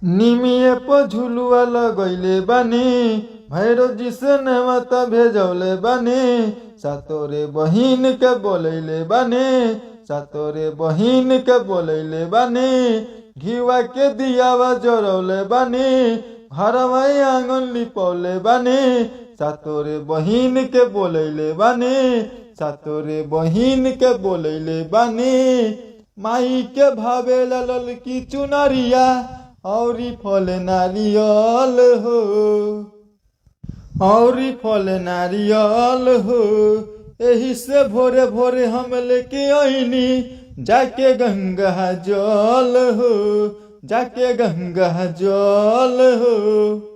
निमिये पर झुलुआ लगैले बानी, भैरव जी से नेवता भेजौले बानी। सातोरे बहिन के बोलैले बानी, सातोरे बहिन के बोलैले बानी। घिवा के दियावा जरौले बानी, घरवा आंगन लिपौले बानी। सातोरे बहिन के बोलैले बानी, सातोरे बहिन के बोलैले बानी। माई के भावे लल की चुनरिया औरी फल नारियल हो, औरी फल नारियल हो। एही से भोरे भोरे हम लेके आईनी, जाके गंगा जल हो, जाके गंगा जल हो।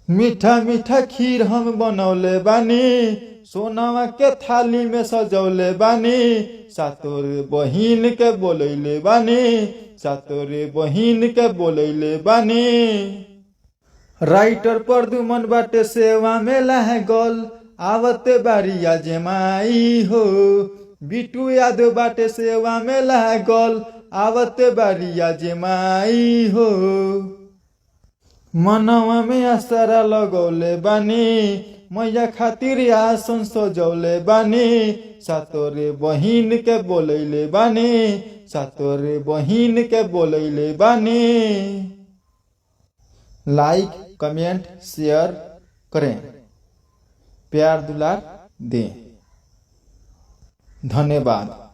मीठा मीठा खीर हम बनौले बानी, सोनावा के थाली में सजौले बानी। सातोरे बहिन के बोलैले बानी, सातोरे बहिन के बोलैले बानी। राइटर प्रदुमन बाटे सेवा में लागल, आवते बारिया जमाई हो। बिटू यादव बाटे सेवा में लागल, आवते बारिया जमाई हो। मनवा में आसरा लगौले बानी, मैया खातिर आसन सजौले बानी। सातोरे बहिन के बोलैले बानी, सातोरे बहिन के बोलैले बानी। लाइक कमेंट शेयर करें, प्यार दुलार दें। धन्यवाद।